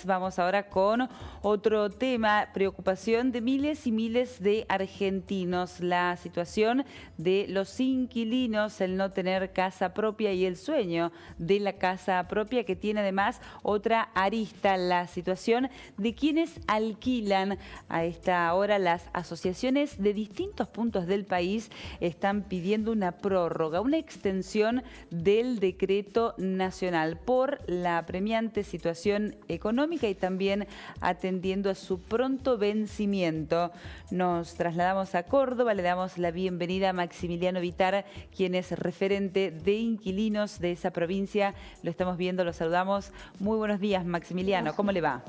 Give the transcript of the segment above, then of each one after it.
Vamos ahora con otro tema, preocupación de miles y miles de argentinos. La situación de los inquilinos, el no tener casa propia y el sueño de la casa propia, que tiene además otra arista, la situación de quienes alquilan. A esta hora las asociaciones de distintos puntos del país están pidiendo una prórroga, una extensión del decreto nacional por la apremiante situación económica y también atendiendo a su pronto vencimiento. Nos trasladamos a Córdoba, le damos la bienvenida a Maximiliano Vitar, quien es referente de inquilinos de esa provincia. Lo estamos viendo, lo saludamos. Muy buenos días, Maximiliano, ¿cómo le va?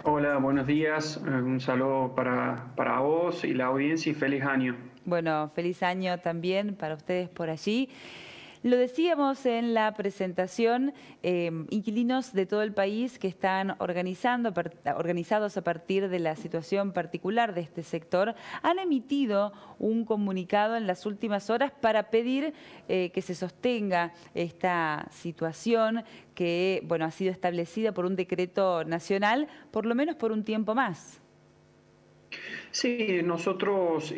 Hola, buenos días. Un saludo para vos y la audiencia y feliz año. Bueno, feliz año también para ustedes por allí. Lo decíamos en la presentación, inquilinos de todo el país que están organizados a partir de la situación particular de este sector, han emitido un comunicado en las últimas horas para pedir que se sostenga esta situación que, bueno, ha sido establecida por un decreto nacional, por lo menos por un tiempo más. Sí, nosotros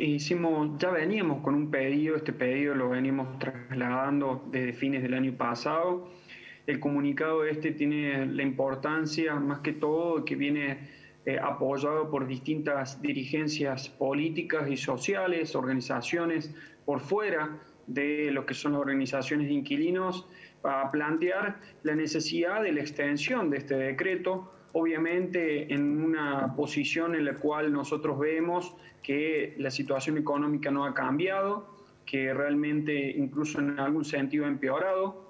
ya veníamos con un pedido, este pedido lo venimos trasladando desde fines del año pasado. El comunicado tiene la importancia, más que todo, que viene apoyado por distintas dirigencias políticas y sociales, organizaciones por fuera de lo que son las organizaciones de inquilinos, para plantear la necesidad de la extensión de este decreto, obviamente en una posición en la cual nosotros vemos que la situación económica no ha cambiado, que realmente incluso en algún sentido ha empeorado.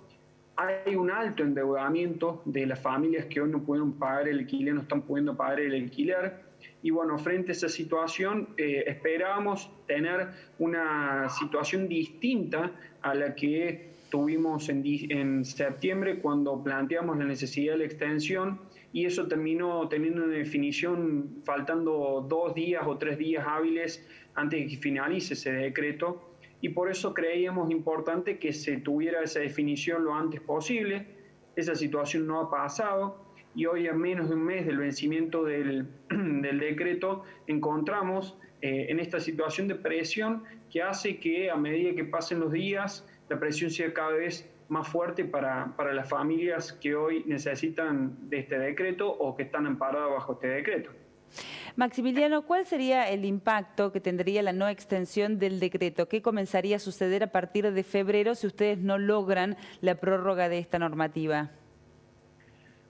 Hay un alto endeudamiento de las familias que hoy no pueden pagar el alquiler, no están pudiendo pagar el alquiler. Y bueno, frente a esa situación esperábamos tener una situación distinta a la que tuvimos en septiembre cuando planteamos la necesidad de la extensión, y eso terminó teniendo una definición faltando 2 días o 3 días hábiles antes de que finalice ese decreto, y por eso creíamos importante que se tuviera esa definición lo antes posible. Esa situación no ha pasado y hoy, a menos de un mes del vencimiento del decreto, encontramos en esta situación de presión que hace que a medida que pasen los días la presión sea cada vez más fuerte para las familias que hoy necesitan de este decreto o que están amparadas bajo este decreto. Maximiliano, ¿cuál sería el impacto que tendría la no extensión del decreto? ¿Qué comenzaría a suceder a partir de febrero si ustedes no logran la prórroga de esta normativa?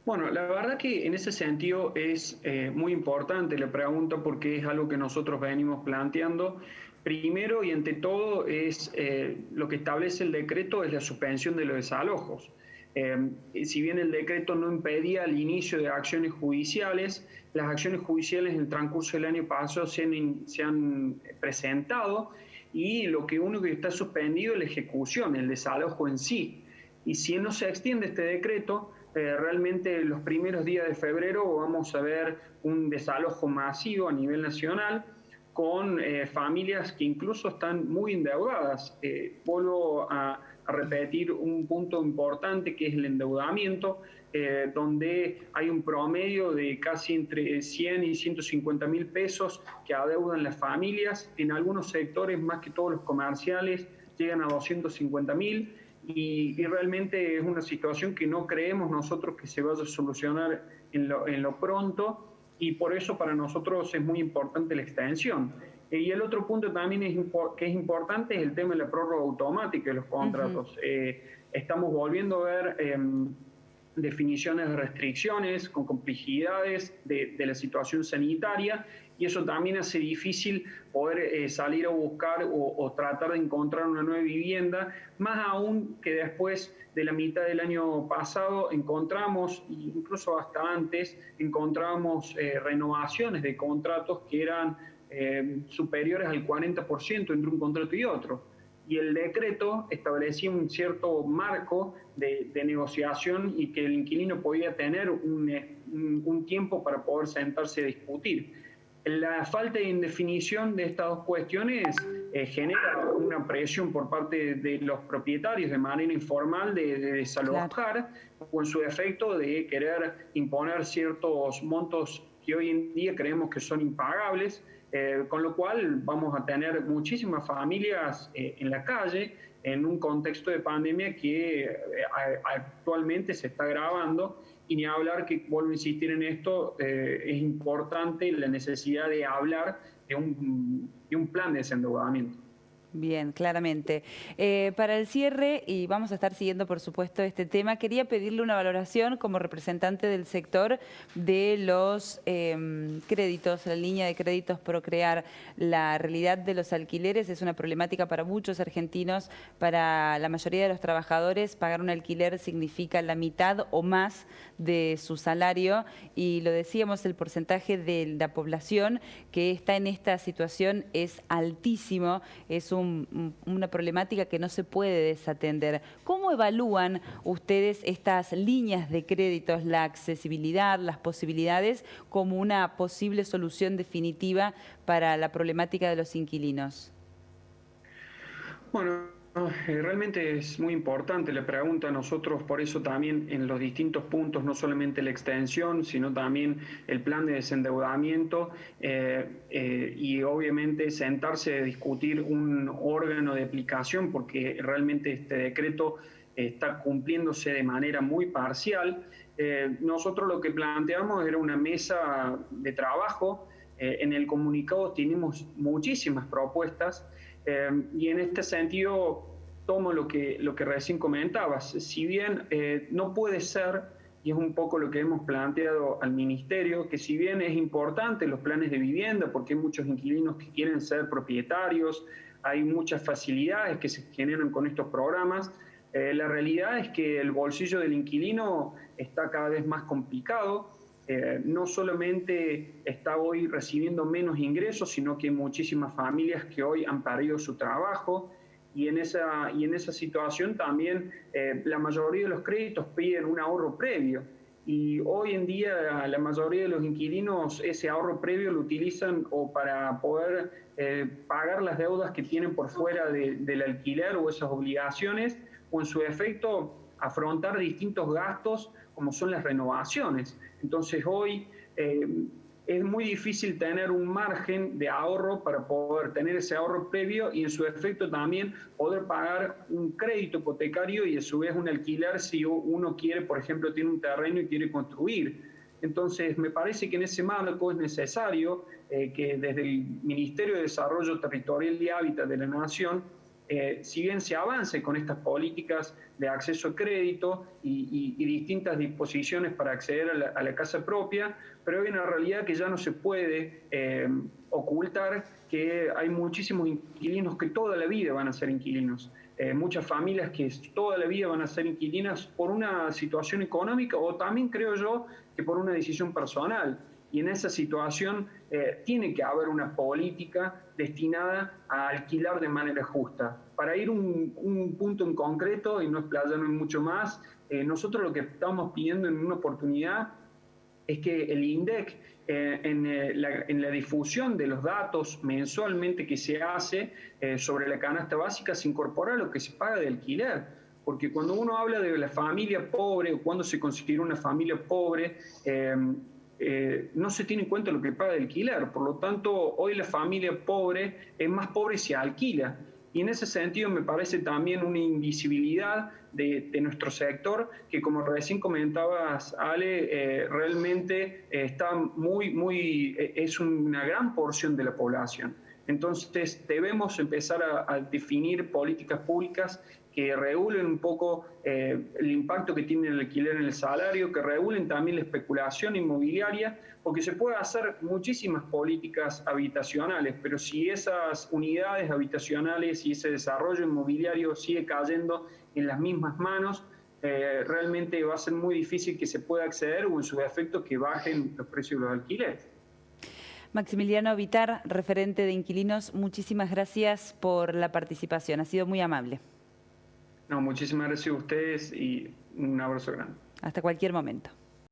Bueno, la verdad que en ese sentido es muy importante la pregunta, porque es algo que nosotros venimos planteando. Primero y ante todo es lo que establece el decreto es la suspensión de los desalojos. Si bien el decreto no impedía el inicio de acciones judiciales, las acciones judiciales en el transcurso del año pasado se han presentado, y lo que único que está suspendido es la ejecución, el desalojo en sí. Y si no se extiende este decreto, realmente los primeros días de febrero vamos a ver un desalojo masivo a nivel nacional, con familias que incluso están muy endeudadas. Vuelvo a repetir un punto importante, que es el endeudamiento, donde hay un promedio de casi entre 100 y 150 mil pesos que adeudan las familias. En algunos sectores, más que todos los comerciales, llegan a 250 mil, y realmente es una situación que no creemos nosotros que se vaya a solucionar en lo pronto, y por eso para nosotros es muy importante la extensión. Y el otro punto también que es importante es el tema de la prórroga automática de los contratos. Estamos volviendo a ver definiciones de restricciones con complejidades de la situación sanitaria, y eso también hace difícil poder salir a buscar o tratar de encontrar una nueva vivienda, más aún que después de la mitad del año pasado encontramos, incluso hasta antes, encontramos renovaciones de contratos que eran superiores al 40% entre un contrato y otro. Y el decreto establecía un cierto marco de negociación, y que el inquilino podía tener un tiempo para poder sentarse a discutir. La falta de indefinición de estas dos cuestiones genera una presión por parte de los propietarios de manera informal de desalojar, claro, o en su efecto de querer imponer ciertos montos que hoy en día creemos que son impagables, con lo cual vamos a tener muchísimas familias en la calle en un contexto de pandemia que actualmente se está agravando. Y ni hablar que, vuelvo a insistir en esto, es importante la necesidad de hablar de un plan de desendeudamiento. Bien, claramente. Para el cierre, y vamos a estar siguiendo por supuesto este tema, quería pedirle una valoración como representante del sector de los créditos, la línea de créditos Procrear. La realidad de los alquileres es una problemática para muchos argentinos, para la mayoría de los trabajadores pagar un alquiler significa la mitad o más de su salario, y lo decíamos, el porcentaje de la población que está en esta situación es altísimo, es una problemática que no se puede desatender. ¿Cómo evalúan ustedes estas líneas de créditos, la accesibilidad, las posibilidades, como una posible solución definitiva para la problemática de los inquilinos? Bueno, realmente es muy importante la pregunta. Nosotros por eso también en los distintos puntos, no solamente la extensión, sino también el plan de desendeudamiento y obviamente sentarse a discutir un órgano de aplicación, porque realmente este decreto está cumpliéndose de manera muy parcial. Nosotros lo que planteamos era una mesa de trabajo. En el comunicado tenemos muchísimas propuestas. Y en este sentido tomo lo que recién comentabas. Si bien no puede ser, y es un poco lo que hemos planteado al Ministerio, que si bien es importante los planes de vivienda, porque hay muchos inquilinos que quieren ser propietarios, hay muchas facilidades que se generan con estos programas, la realidad es que el bolsillo del inquilino está cada vez más complicado. No solamente está hoy recibiendo menos ingresos, sino que hay muchísimas familias que hoy han perdido su trabajo, y en esa situación también la mayoría de los créditos piden un ahorro previo, y hoy en día la mayoría de los inquilinos ese ahorro previo lo utilizan o para poder pagar las deudas que tienen por fuera del alquiler o esas obligaciones, o en su efecto afrontar distintos gastos como son las renovaciones. Entonces hoy es muy difícil tener un margen de ahorro para poder tener ese ahorro previo y en su efecto también poder pagar un crédito hipotecario y a su vez un alquiler si uno quiere, por ejemplo, tiene un terreno y quiere construir. Entonces me parece que en ese marco es necesario que desde el Ministerio de Desarrollo Territorial y Hábitat de la Nación, si bien se avance con estas políticas de acceso a crédito y distintas disposiciones para acceder a la casa propia, pero hay una realidad que ya no se puede ocultar, que hay muchísimos inquilinos que toda la vida van a ser inquilinos. Muchas familias que toda la vida van a ser inquilinas por una situación económica o también creo yo que por una decisión personal. Y en esa situación tiene que haber una política destinada a alquilar de manera justa. Para ir un punto en concreto y no explayarme mucho más, nosotros lo que estamos pidiendo en una oportunidad es que el INDEC, en la difusión de los datos mensualmente que se hace sobre la canasta básica, se incorpora lo que se paga de alquiler. Porque cuando uno habla de la familia pobre o cuando se considera una familia pobre, no se tiene en cuenta lo que paga de alquiler. Por lo tanto, hoy la familia pobre es más pobre si alquila. Y en ese sentido me parece también una invisibilidad de nuestro sector que, como recién comentabas, Ale, realmente está es una gran porción de la población. Entonces debemos empezar a definir políticas públicas que regulen un poco el impacto que tiene el alquiler en el salario, que regulen también la especulación inmobiliaria, porque se puede hacer muchísimas políticas habitacionales, pero si esas unidades habitacionales y ese desarrollo inmobiliario sigue cayendo en las mismas manos, realmente va a ser muy difícil que se pueda acceder o en su efecto que bajen los precios de los alquileres. Maximiliano Vitar, referente de Inquilinos, muchísimas gracias por la participación, ha sido muy amable. No, muchísimas gracias a ustedes y un abrazo grande. Hasta cualquier momento.